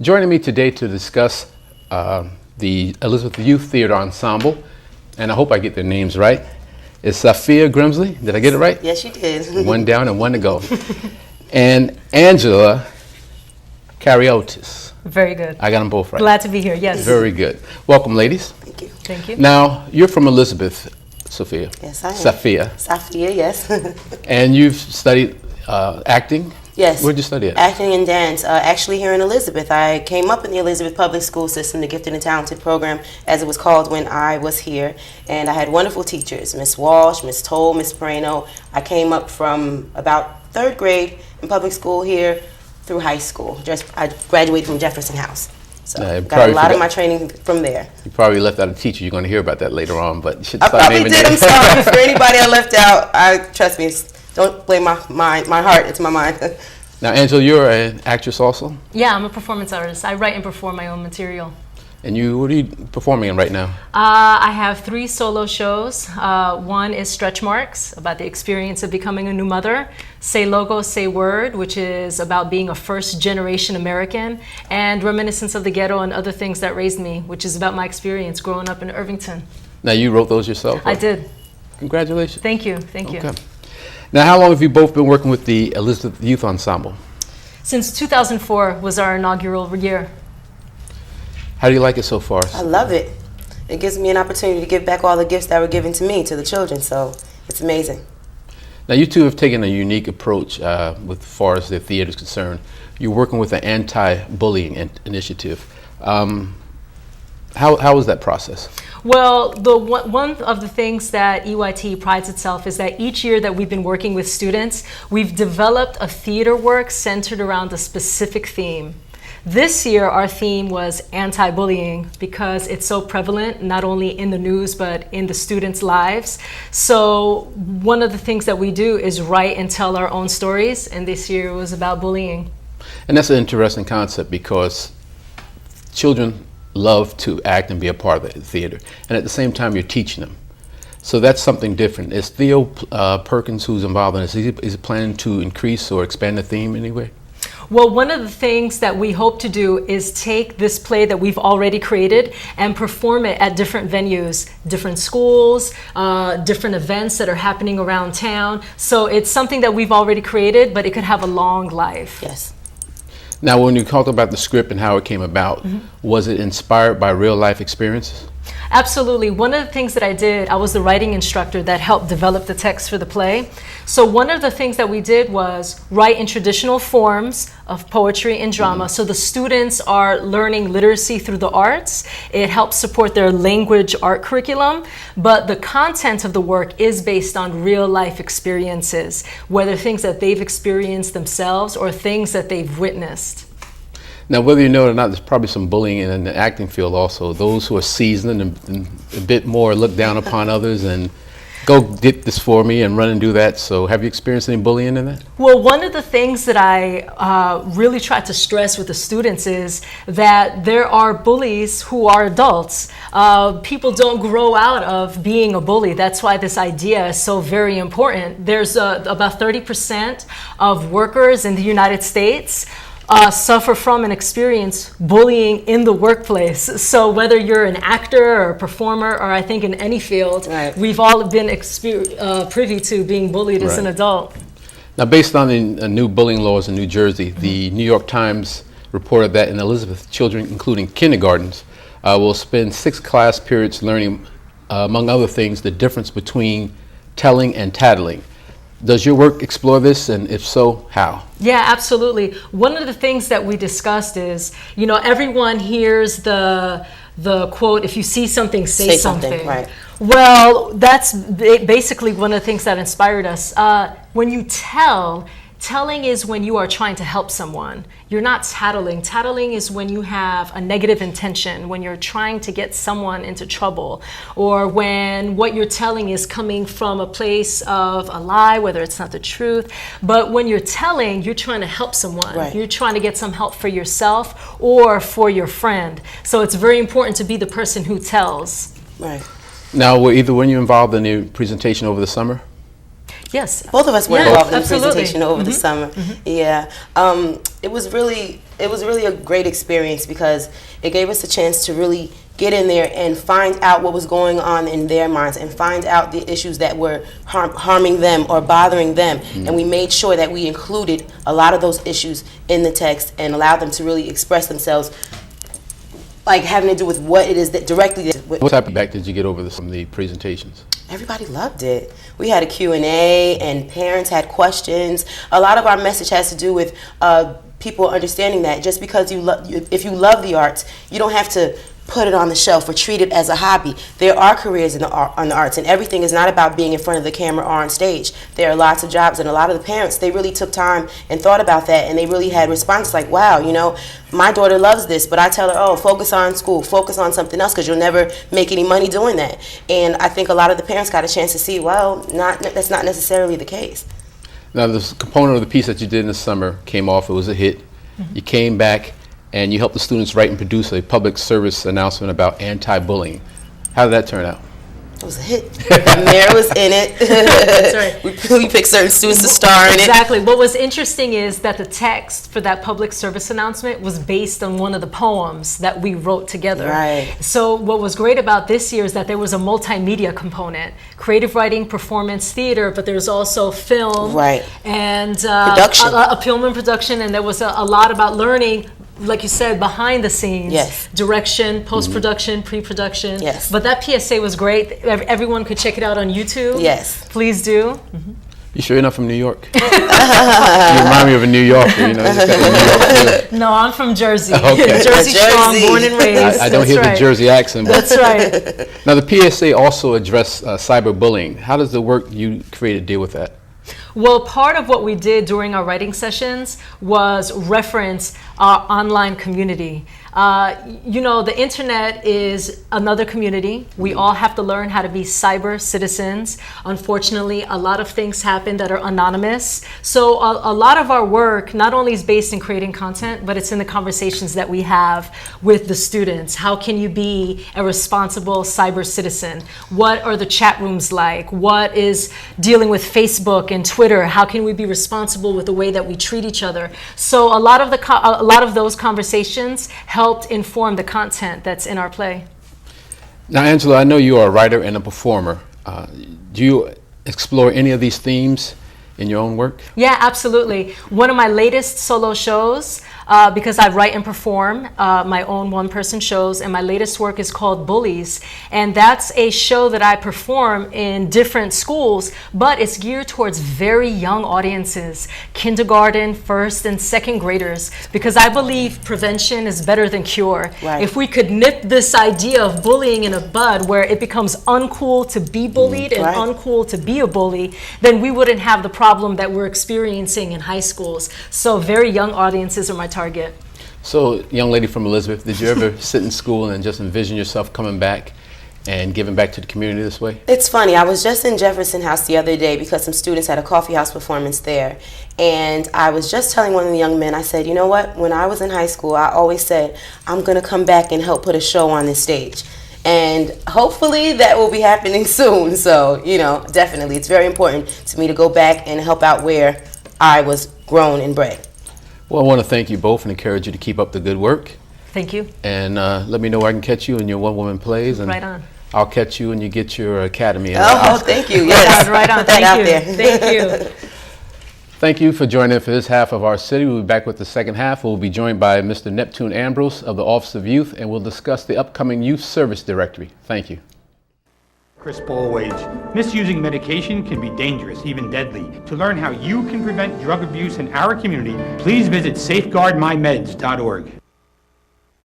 Joining me today to discuss the Elizabeth Youth Theater Ensemble, and I hope I get their names right, is Sophia Grimsley. Did I get it right? Yes, you did. One down and one to go. And Angela Cariotis. Very good. I got them both right. Glad to be here, yes. Very good. Welcome, ladies. Thank you. Thank you. Now, you're from Elizabeth, Sophia. Yes, I am. Sophia. Sophia, yes. And you've studied acting? Yes. Where'd you study at? Acting and dance. Actually here in Elizabeth. I came up in the Elizabeth Public School System, the Gifted and Talented program, as it was called when I was here. And I had wonderful teachers, Miss Walsh, Miss Toll, Miss Perino. I came up from about 3rd grade in public school here through high school. I graduated from Jefferson House. So got a lot of my training from there. You probably left out a teacher. You're going to hear about that later on, but you should I start probably naming did. I'm names. sorry for anybody I left out. Trust me, don't blame my heart. It's my mind. Now, Angela, you're an actress also? Yeah, I'm a performance artist. I write and perform my own material. And what are you performing in right now? I have 3 solo shows. One is Stretch Marks, about the experience of becoming a new mother. Say Logo, Say Word, which is about being a first-generation American. And Reminiscence of the Ghetto and Other Things That Raised Me, which is about my experience growing up in Irvington. Now, you wrote those yourself? I did. Congratulations. Thank you. Thank you. Okay. Now, how long have you both been working with the Elizabeth Youth Ensemble? Since 2004 was our inaugural year. How do you like it so far? I love it. It gives me an opportunity to give back all the gifts that were given to me, to the children, so it's amazing. Now, you two have taken a unique approach with as far as the theater is concerned. You're working with an anti-bullying initiative. How was that process? Well, one of the things that EYT prides itself is that each year that we've been working with students, we've developed a theater work centered around a specific theme. This year, our theme was anti-bullying because it's so prevalent, not only in the news, but in the students' lives. So one of the things that we do is write and tell our own stories, and this year was about bullying. And that's an interesting concept because children love to act and be a part of the theater, and at the same time you're teaching them. So that's something different. Is Theo Perkins, who's involved in this, is he planning to increase or expand the theme anyway? Well, one of the things that we hope to do is take this play that we've already created and perform it at different venues, different schools, different events that are happening around town. So it's something that we've already created, but it could have a long life. Yes. Now, when you talked about the script and how it came about, was it inspired by real life experiences? Absolutely. One of the things that I did, I was the writing instructor that helped develop the text for the play. So one of the things that we did was write in traditional forms of poetry and drama. So the students are learning literacy through the arts. It helps support their language art curriculum, but the content of the work is based on real life experiences, whether things that they've experienced themselves or things that they've witnessed. Now, whether you know it or not, there's probably some bullying in the acting field also. Those who are seasoned and a bit more look down upon others and go get this for me and run and do that. So have you experienced any bullying in that? Well, one of the things that I really try to stress with the students is that there are bullies who are adults. People don't grow out of being a bully. That's why this idea is so very important. There's about 30% of workers in the United States suffer from and experience bullying in the workplace. So whether you're an actor or a performer, or I think in any field, right, we've all been privy to being bullied as an adult. Now, based on the new bullying laws in New Jersey, the New York Times reported that in Elizabeth, children, including kindergartens, will spend 6 class periods learning, among other things, the difference between telling and tattling. Does your work explore this, and if so, how? Yeah, absolutely. One of the things that we discussed is, you know, everyone hears the quote, if you see something, say something. Right. Well, that's basically one of the things that inspired us. When you telling is when you are trying to help someone. You're not tattling. Tattling is when you have a negative intention, when you're trying to get someone into trouble, or when what you're telling is coming from a place of a lie, whether it's not the truth. But when you're telling, you're trying to help someone. Right. You're trying to get some help for yourself or for your friend. So it's very important to be the person who tells. Right. Now, were either one of you involved in the presentation over the summer? Yes. Both of us were Yeah, involved in the absolutely. presentation over the summer. Yeah, it was really a great experience because it gave us a chance to really get in there and find out what was going on in their minds and find out the issues that were harming them or bothering them. And we made sure that we included a lot of those issues in the text and allowed them to really express themselves, like having to do with what it is that directly. What type of feedback did you get over from the presentations? Everybody loved it. We had a Q&A and parents had questions. A lot of our message has to do with people understanding that just because if you love the arts, you don't have to put it on the shelf or treat it as a hobby. There are careers in the arts, and everything is not about being in front of the camera or on stage. There are lots of jobs, and a lot of the parents, they really took time and thought about that, and they really had responses like, wow, you know, my daughter loves this, but I tell her, oh, focus on school, focus on something else, because you'll never make any money doing that. And I think a lot of the parents got a chance to see, well, that's not necessarily the case. Now, this component of the piece that you did in the summer came off. It was a hit. You came back and you helped the students write and produce a public service announcement about anti-bullying. How did that turn out? It was a hit. The mayor was in it. That's right. We picked certain students to star in it. Exactly. What was interesting is that the text for that public service announcement was based on one of the poems that we wrote together. Right. So what was great about this year is that there was a multimedia component, creative writing, performance, theater, but there was also film, right, and production, a film and production, and there was a lot about learning. Like you said, behind the scenes, yes, direction, post-production, pre-production. Yes. But that PSA was great. Everyone could check it out on YouTube. Yes. Please do. You sure you're not from New York? You remind me of a New Yorker, you know. You just got the New York feel. No, I'm from Jersey. Okay. Jersey strong, born and raised. I don't hear the Jersey accent. But That's right. Now, the PSA also addressed cyberbullying. How does the work you created deal with that? Well, part of what we did during our writing sessions was reference our online community. You know, the internet is another community. We all have to learn how to be cyber citizens. Unfortunately, a lot of things happen that are anonymous. So a lot of our work not only is based in creating content, but it's in the conversations that we have with the students. How can you be a responsible cyber citizen? What are the chat rooms like? What is dealing with Facebook and Twitter? How can we be responsible with the way that we treat each other? So a lot of those conversations helped inform the content that's in our play. Now, Angela, I know you are a writer and a performer. Do you explore any of these themes in your own work? Yeah, absolutely. One of my latest solo shows, because I write and perform my own one-person shows, and my latest work is called Bullies, and that's a show that I perform in different schools, but it's geared towards very young audiences, kindergarten, first and second graders, because I believe prevention is better than cure. Right. If we could nip this idea of bullying in a bud where it becomes uncool to be bullied and right, uncool to be a bully, then we wouldn't have the problem that we're experiencing in high schools. So very young audiences are my target. So, young lady from Elizabeth, did you ever sit in school and just envision yourself coming back and giving back to the community this way? It's funny. I was just in Jefferson House the other day because some students had a coffee house performance there. And I was just telling one of the young men, I said, you know what? When I was in high school, I always said, I'm going to come back and help put a show on this stage. And hopefully that will be happening soon. So, you know, definitely. It's very important to me to go back and help out where I was grown and bred. Well, I want to thank you both and encourage you to keep up the good work. Thank you. And let me know where I can catch you in your one-woman plays. And right on. I'll catch you when you get your academy. Oh, thank you. Yes. Right on. Put that out Thank you. there. Thank you. Thank you for joining for this half of our city. We'll be back with the second half. We'll be joined by Mr. Neptune Ambrose of the Office of Youth, and we'll discuss the upcoming Youth Service Directory. Thank you. Chris Ballwage. Misusing medication can be dangerous, even deadly. To learn how you can prevent drug abuse in our community, please visit safeguardmymeds.org.